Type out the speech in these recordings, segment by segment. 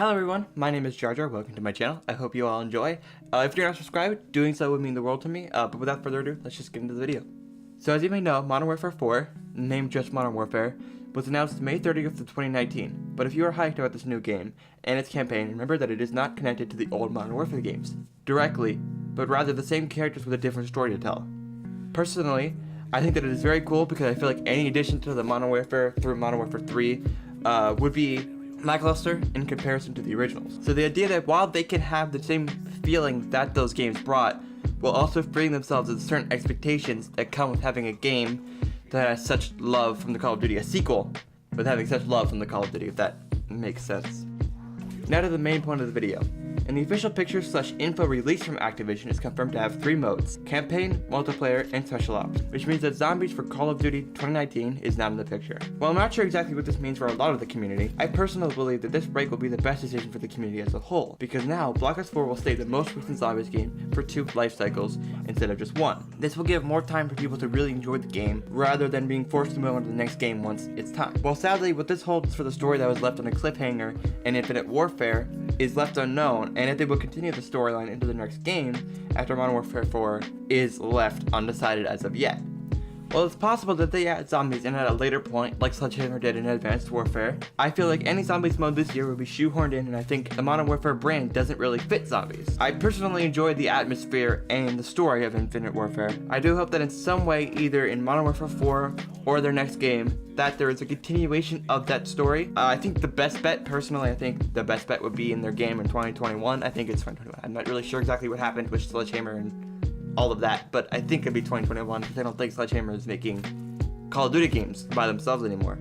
Hello everyone, my name is Jar Jar, welcome to my channel. I hope you all enjoy. If you're not subscribed, doing so would mean the world to me, but without further ado, let's just get into the video. So as you may know, Modern Warfare 4, named just Modern Warfare, was announced May 30th of 2019, but if you are hyped about this new game and its campaign, remember that it is not connected to the old Modern Warfare games directly, but rather the same characters with a different story to tell. Personally, I think that it is very cool because I feel like any addition to the Modern Warfare through Modern Warfare 3 would be lackluster in comparison to the originals. So the idea that while they can have the same feeling that those games brought, while also freeing themselves of certain expectations that come with having a game that has such love from the Call of Duty, a sequel with having such love from the Call of Duty, if that makes sense. Now to the main point of the video. In the official picture/info released from Activision, is confirmed to have 3 modes: campaign, multiplayer, and special ops, which means that zombies for Call of Duty 2019 is not in the picture. While I'm not sure exactly what this means for a lot of the community, I personally believe that this break will be the best decision for the community as a whole, because now Black Ops 4 will stay the most recent zombies game for 2 life cycles instead of just 1. This will give more time for people to really enjoy the game, rather than being forced to move on to the next game once it's time. While sadly, what this holds for the story that was left on a cliffhanger in Infinite Warfare is left unknown, and if they will continue the storyline into the next game after Modern Warfare 4 is left undecided as of yet. While it's possible that they add zombies in at a later point, like Sledgehammer did in Advanced Warfare, I feel like any zombies mode this year will be shoehorned in, and I think the Modern Warfare brand doesn't really fit zombies. I personally enjoyed the atmosphere and the story of Infinite Warfare. I do hope that in some way, either in Modern Warfare 4 or their next game, that there is a continuation of that story. I think the best bet, personally, I think the best bet would be in their game in 2021. I think it's 2021. I'm not really sure exactly what happened with Sledgehammer and all of that, but I think it'd be 2021 because I don't think Sledgehammer is making Call of Duty games by themselves anymore.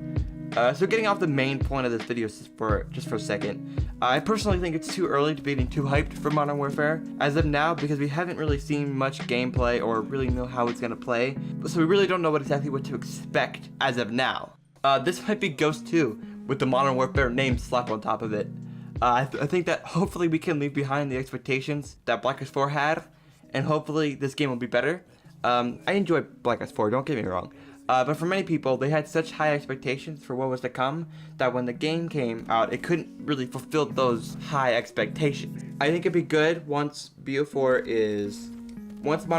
So getting off the main point of this video just for a second, I personally think it's too early to be getting too hyped for Modern Warfare as of now, because we haven't really seen much gameplay or really know how it's gonna play, so we really don't know exactly what to expect as of now. This might be Ghost 2 with the Modern Warfare name slapped on top of it. I think that hopefully we can leave behind the expectations that Black Ops 4 had, and hopefully this game will be better. I enjoyed Black Ops 4, don't get me wrong. But for many people, they had such high expectations for what was to come that when the game came out, it couldn't really fulfill those high expectations. I think it'd be good once Modern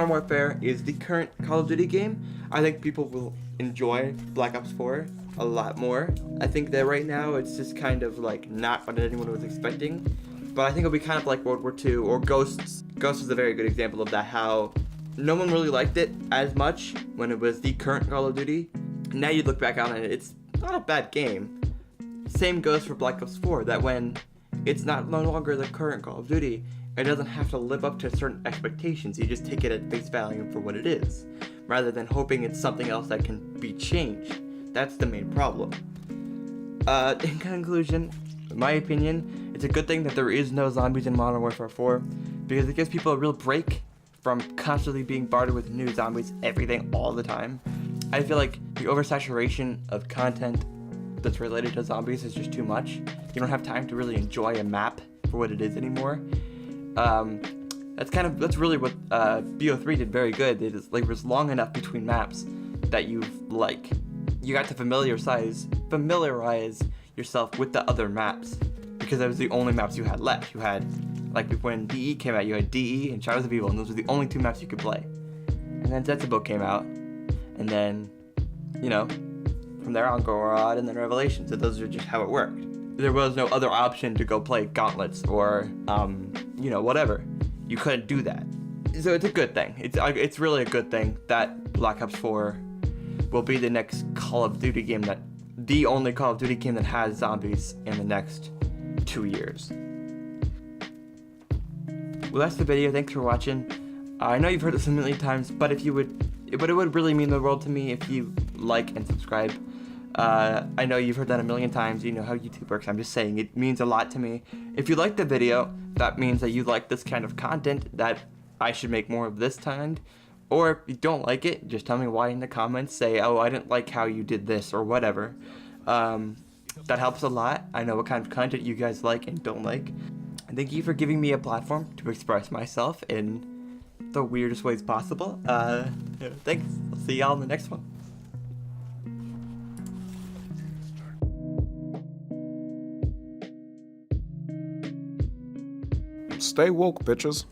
Warfare is the current Call of Duty game. I think people will enjoy Black Ops 4 a lot more. I think that right now it's just kind of like not what anyone was expecting. But I think it'll be kind of like World War II or Ghosts. Ghosts is a very good example of that, how no one really liked it as much when it was the current Call of Duty. Now you look back on it, it's not a bad game. Same goes for Black Ops 4, that when it's no longer the current Call of Duty, it doesn't have to live up to certain expectations. You just take it at face value for what it is, rather than hoping it's something else that can be changed. That's the main problem. In conclusion, in my opinion, it's a good thing that there is no zombies in Modern Warfare 4, because it gives people a real break from constantly being bombarded with new zombies, everything, all the time. I feel like the oversaturation of content that's related to zombies is just too much. You don't have time to really enjoy a map for what it is anymore. That's really what BO3 did very good. It is, like, was long enough between maps that you got to familiarize yourself with the other maps, because that was the only maps you had left. You had, like, when DE came out, you had DE and Shadows of Evil, and those were the only 2 maps you could play. And then Zetsubo came out, and then, from there on, Gorod, and then Revelations. So those are just how it worked. There was no other option to go play Gauntlets or, whatever. You couldn't do that. So it's a good thing. It's really a good thing that Black Ops 4 will be the next Call of Duty game, the only Call of Duty game that has zombies in the next 2 years. Well, that's the video. Thanks for watching. I know you've heard this a million times, but it would really mean the world to me if you like and subscribe. I know you've heard that a million times. You know how YouTube works. I'm just saying it means a lot to me. If you like the video, that means that you like this kind of content, that I should make more of this kind. Or if you don't like it, just tell me why in the comments. Say, oh, I didn't like how you did this, or whatever. That helps a lot. I know what kind of content you guys like and don't like. And thank you for giving me a platform to express myself in the weirdest ways possible. Thanks. I'll see y'all in the next one. Stay woke, bitches.